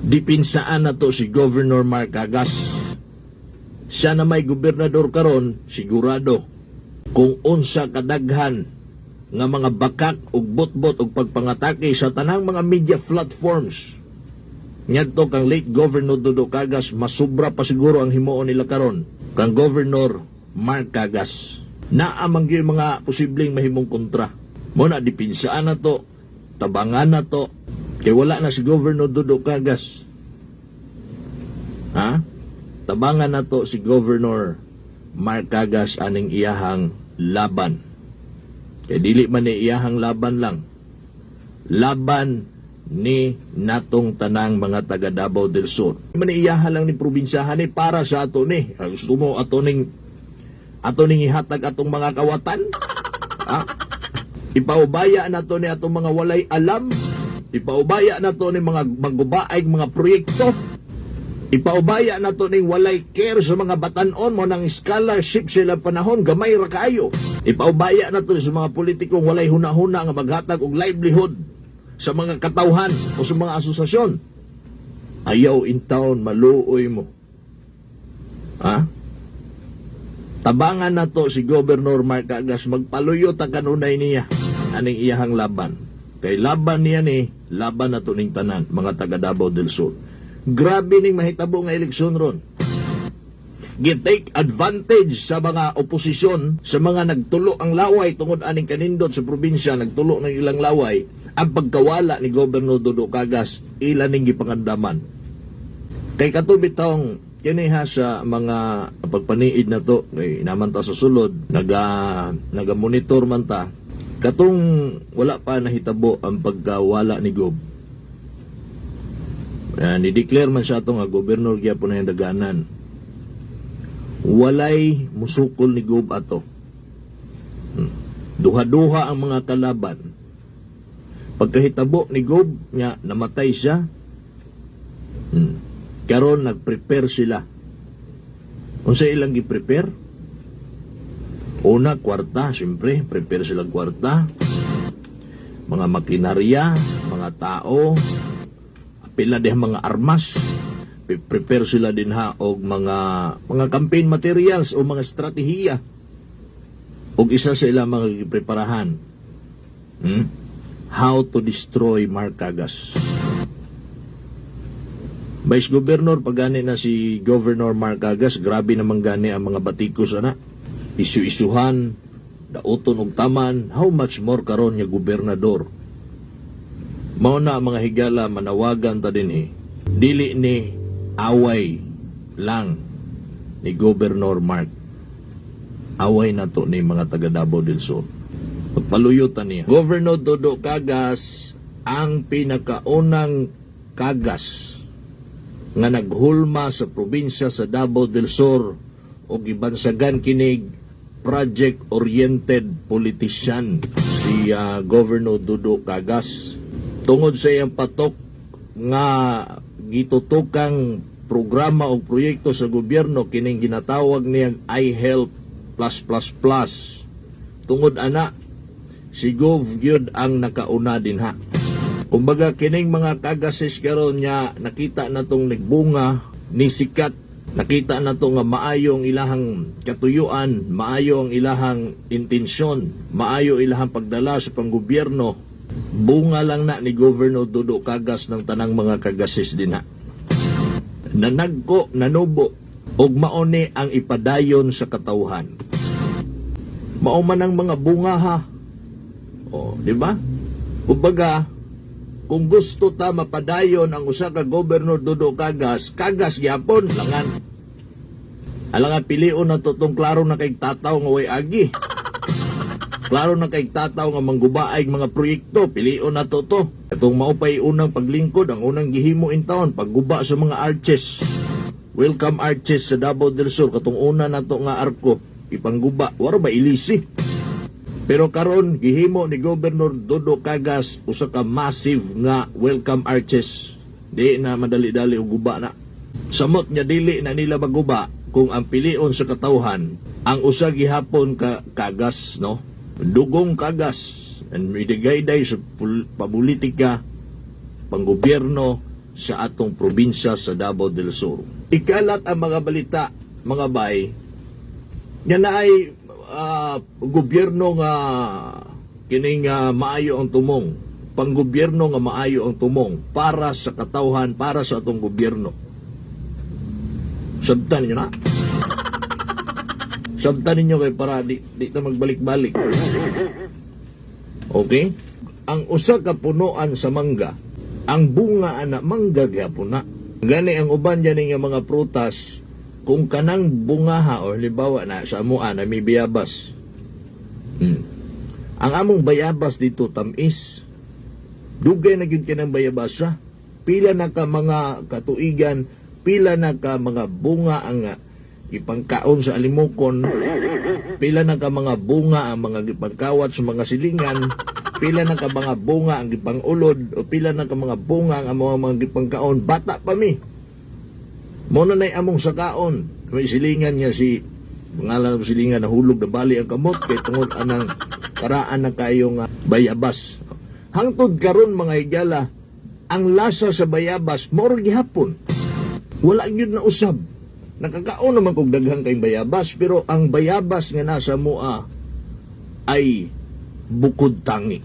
Dipinsaan na to si Governor Mark Agas. Siya na may gobernador karon, sigurado kung unsa kadaghan nga mga bakak ug botbot ug pagpangatake sa tanang mga media platforms ngadto kang late Governor Dodo Cagas, masubra pa siguro ang himuon nila karon kang Governor Mark Cagas. Naamang gyud mga posibleng mahimong kontra. Mo na dipinsaan na to, tabangan na to, kay wala na si Governor Dodo Cagas. Ha? Tabangan na to si Governor Mark Cagas aning iyahang laban. Kaya dili man ni iyahang laban lang. Laban ni natong tanang mga taga Davao del Sur. Man ni iyahan lang ni probinsyahan ni para sa ato ni. Gusto mo ato ning ihatag atong mga kawatan? Ha? Ipaubaya na to ni atong mga walay alam. Ipaubaya na to ni mga maggubaig mga proyekto. Ipaubaya na to ning walay care sa mga batanon mo ng scholarship sila panahon, gamay ra kaayo. Ipaubaya na to sa mga politikong walay hunahuna nga maghatag og livelihood sa mga katawhan o sa mga asosasyon. Ayaw in town, maluoy mo. Ha? Tabangan na to si Governor Mark Agas, magpaluyo ta kanunay niya aning iyahang laban. Kay laban niya ni, laban na to ning tanan, mga taga Davao del Sur. Grabe ning mahitabo nga eleksyon ron. Gitake advantage sa mga oposisyon, sa mga nagtulo ang laway tungod aning kanindot sa probinsya, nagtulo ng ilang laway, ang pagkawala ni Governor Dodo Cagas, ilan ning gipangandaman. Kay katubitong kiniha sa mga pagpaniid na to, kay naman ta sa sulod, naga-monitor man ta, katong wala pa nahitabo ang pagkawala ni Gob. Ni-declare man siya ito nga gobernur kaya po na yung daganan. Walay musukol ni Gob ato. Duha-duha ang mga kalaban. Pagkahitabo ni Gob nga namatay siya, karon nag-prepare sila. Kung sa ilang gi-prepare, una, kwarta, siyempre, prepare sila kwarta, mga makinarya, mga tao, pila din mga armas, prepare sila din ha og mga campaign materials o mga estratehiya. Og isa sa ilang mga preparahan. How to destroy Mark Agas. Vice Governor, pagani na si Governor Mark Agas, grabe naman gani ang mga batikos ana. Isu-isuhan, dauton og taman, how much more karon nga gobernador. Mao na mga higala manawagan ta din dili ni away lang ni Governor Mark. Away na to ni mga taga Davao del Sur. Pagpaluyutan niya. Governor Dodo Cagas ang pinakaunang kagas nga naghulma sa probinsya sa Davao del Sur o gibansagan kinig project-oriented politician si Governor Dodo Cagas. Tungod sa iyang patok nga gitutukang programa o proyekto sa gobyerno kining ginatawag niyang iHelp+++. Tungod ana, si Gov gyud ang nakauna din ha. Kumbaga kining mga kagasis karon nya nakita na tong nagbunga ni sikat, nakita na to nga maayo ang ilahang katuyuan, maayo ang ilahang intensyon, maayo ilahang pagdala sa panggobyerno. Bunga lang na ni Governor Dodo Cagas ng tanang mga kagasis din ha. Nanagko, nanubo, og maone ang ipadayon sa katawhan. Mauman ang mga bunga ha. O, di ba? Kumbaga, kung gusto ta mapadayon ang usa ka Governor Dodo Cagas, Cagas gyapon langan. Alang pilion na to tong klaro na kay tataw nga way agi. Klaro na kay tataw nga manggubaay mga proyekto, pilion na to. Itong maupay unang paglingkod, ang unang gihimo in town, pagguba sa mga arches. Welcome arches sa Davao del Sur, katong una na to nga arko, ipangguba, waro ba ilisi? Pero karon gihimo ni Governor Dodo Cagas usa ka massive nga welcome arches. Di na madali-dali og guba na. Samot nya dili na nila maguba kung ang pilion sa katawhan ang usa gihapon ka kagas, no? Dugong kagas and midigayday sa pamulitika, panggobyerno sa atong probinsya sa Davao del Sur. Ikalat ang mga balita, mga bay, nga na ay gobyerno nga kining maayo ang tumong, panggobyerno nga maayo ang tumong para sa katawhan, para sa atong gobyerno. Sabtan niyo na. Sabtan ninyo kay para di ta magbalik-balik. Okay? Ang usa ka punuan sa mangga, ang bunga ana mangga gyapon na. Gani ang uban dyan nga mga prutas, kung kanang bungaha o halimbawa na sa amuan na may bayabas. Ang among bayabas dito tamis. Dugay na gyud kinang bayabasa. Pila na ka mga katuigan, pila na ka mga bunga ang ipangkaon sa alimokon, pila na ka mga bunga ang mga gipangkawat sa mga silingan, pila na ka mga bunga ang gipangulod, o pila na ka mga bunga ang mga gipangkaon. Bata pa mi. Muna na'y among sakaon. May silingan niya si, pangalan ng silingan na hulog na bali ang kamot, kay tungod anang karaan na kayong bayabas. Hangtod karon mga higala, ang lasa sa bayabas, maurag gihapon. Wala yun na usab. Nakakaon naman kung daghang kayong bayabas, pero ang bayabas nga nasa mua ay bukod tangi.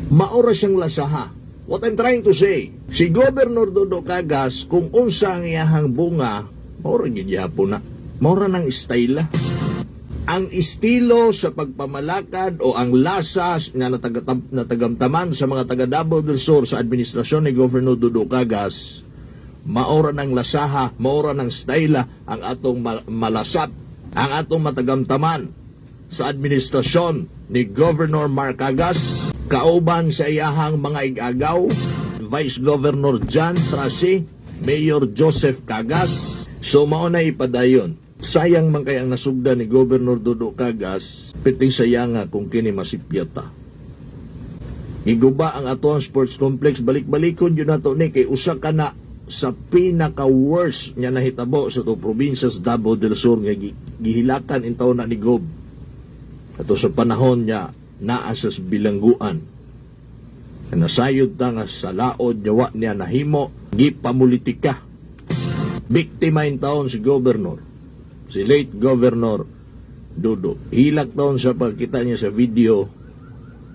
Maura siyang lasaha. What I'm trying to say, si Governor Dodo Cagas, kung unsa ang iyahang bunga, maura gyapon na. Maura ng estila. Ang estilo sa pagpamalakad o ang lasa na natagamtaman sa mga taga Davao del Sur sa administrasyon ni Governor Dodo Cagas, maora ng lasaha, maora ng styla ang atong malasap, ang atong matagamtaman sa administrasyon ni Governor Mark Cagas, kauban sa iyahang mga igagaw, Vice Governor John Tracy, Mayor Joseph Cagas. So mauna ipadayon. Sayang man kaya ang nasugda ni Governor Dodo Cagas, piting sayanga kung kini masipyata. Iguba ang atong sports complex, balik-balikon yun nato ni kay usa ka na sa pinaka-worst niya nahitabo sa itong probinsya sa Davao del Sur nga gihilakan in taon na ni Gob. Ato sa panahon niya naasas bilangguan. Nasayod ta nga sa laod yawa niya nahimo gipamulitika. Biktima in taon si Governor, si late Governor Dodo. Hilak taon sa pagkita niya sa video.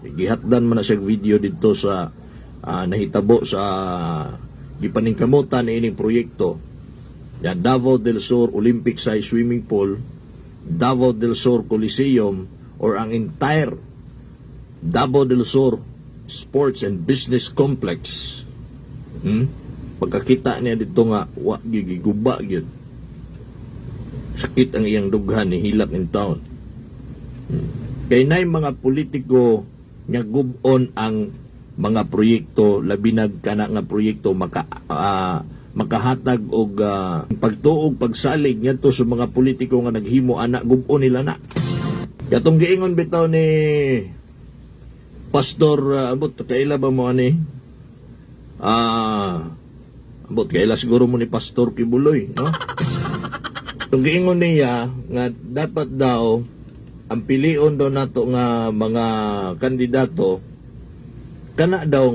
Gihatdan man na siya video dito sa nahitabo sa gipaningkamutan na ining proyekto. Yan, Davao del Sur Olympic size swimming pool, Davao del Sur Coliseum, or ang entire Davao del Sur Sports and Business Complex. Pagkakita niya dito nga, giguba yun. Sakit ang iyang dughan ni hilak in town. Kaya na mga politiko nga gubon ang mga proyekto, labinag kana nga proyekto makahatag og pagtuog pagsalig ngadto sa mga politiko nga naghimo ana gub-on nila na. Katong giingon bitaw ni Pastor ambot kaila ba mo ani? Ambot kaila siguro mo ni Pastor Kibuloy, no? Katong giingon niya nga dapat daw ang pilion daw nato nga mga kandidato kana daw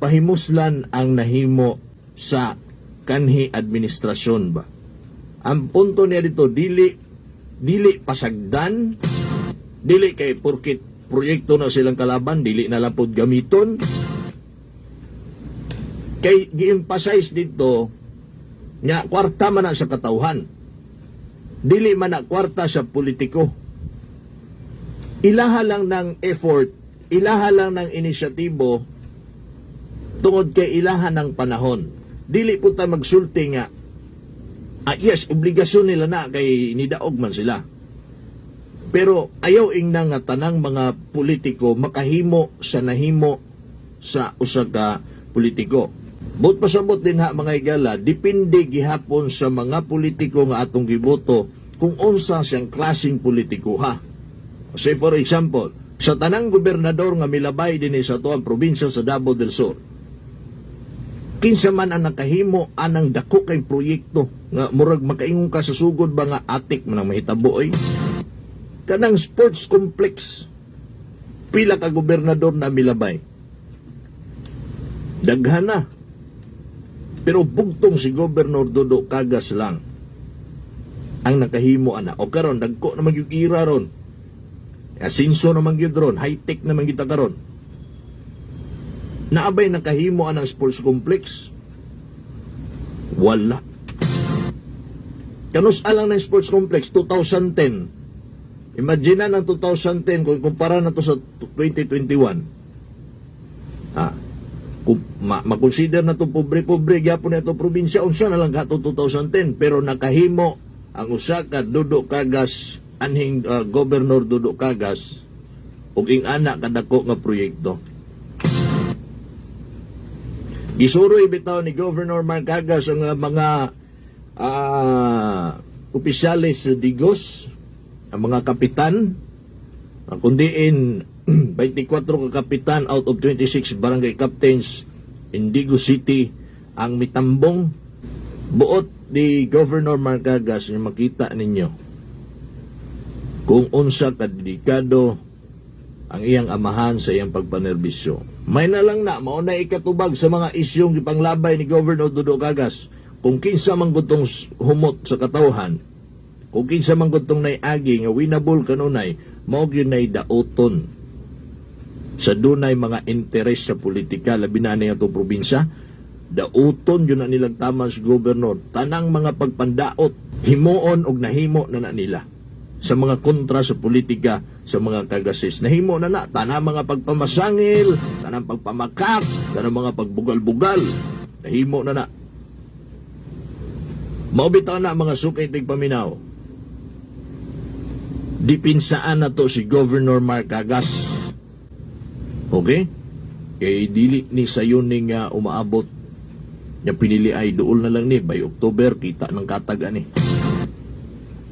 pahimuslan ang nahimo sa kanhi administrasyon ba. Ang punto niya dito, dili pasagdan, dili kay porkit proyekto na silang kalaban, dili na lang pod gamiton. Kay gi-emphasize dito nga kwarta man na sa katawhan. Dili man na kwarta sa politiko. Ilaha lang ng effort, ilaha lang ng inisyatibo tungod kay ilaha ng panahon. Dili po tayo magsulti nga yes, obligasyon nila na kay nidaog man sila. Pero ayaw ingna nga tanang mga politiko makahimo sa nahimo sa usa ka politiko. But pasabot din ha mga igala, depende gihapon sa mga politiko nga atong giboto kung unsa siyang klaseng politiko ha. Say for example, sa tanang gobernador nga milabay din sa tuang probinsya sa Davao del Sur, kinsa man ang nakahimo anang dako kay proyekto nga murag makaingon ka sa sugod ba nga atik man ang mahitabo oy. Kanang sports complex, pila ka gobernador na milabay. Daghan na. Pero bugtong si Governor Dodo Cagas lang ang nakahimo ana. O karon dagko na magyug ira ron. Asinso na magyud ron, high-tech na magyud karon. Naabay nakahimo anang sports complex? Wala. Kanus alang ng sports complex 2010. Imagine na ng 2010 kung kumpara na to sa 2021. Kung makonsider na to pobre-pobre gyapon na to probinsya, unsa na lang kato 2010, pero nakahimo ang usa ka Dodo Cagas anhing Governor Dodo Cagas ug ing anak kadako nga proyekto. Gisuroy bitaw ni Governor Mark Cagas ang mga opisyalis sa Digos, ang mga kapitan, kundiin 24 ka kapitan out of 26 barangay captains in Digos City ang mitambong. Buot ni Governor Mark Cagas nga makita ninyo kung unsa kadedikado ang iyang amahan sa iyang pagpanerbisyo. May na lang na, mauna ikatubag sa mga isyong ipanglabay ni Governor Dodo Cagas. Kung kinsa man gutong humot sa katawhan, kung kinsa man gutong naiagi nga winable kanunay, mao gyud nay daoton sa dunay mga interes sa politika labi na niya itong probinsya. Dauton yun na nilang tama si Gobernador. Tanang mga pagpandaot, himuon og nahimo na nila. Sa mga kontra sa politika, sa mga kagasis. Nahimo na tanang mga pagpamasangil, tanang pagpamakak, tanang mga pagbugal-bugal. Nahimo na. Maubitaw na mga sukay tigpaminaw. Dipinsaan na to si Governor Mark Cagas. Okay? Kay dili ni sayuning umaabot niya pinili ay dool na lang ni by October kita ng kataga ni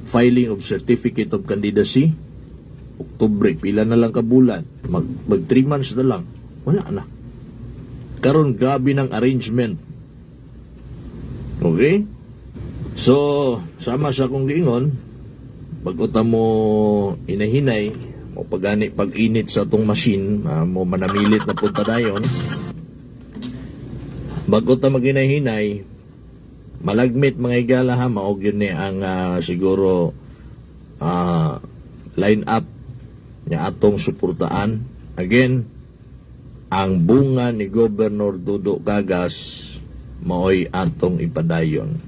filing of certificate of candidacy October pila na lang kabulan mag 3 months na lang wala na karon gabi ng arrangement. Okay, so sama sa kong giingon pag-uta mo inahinay mo pagani pag-init sa tong machine mo manamilit na punta dayon. Bago ta maginahinay, malagmit mga igala ha, maog yun ni ang siguro line up niya atong suportaan. Again, ang bunga ni Governor Dodo Cagas maoy atong ipadayon.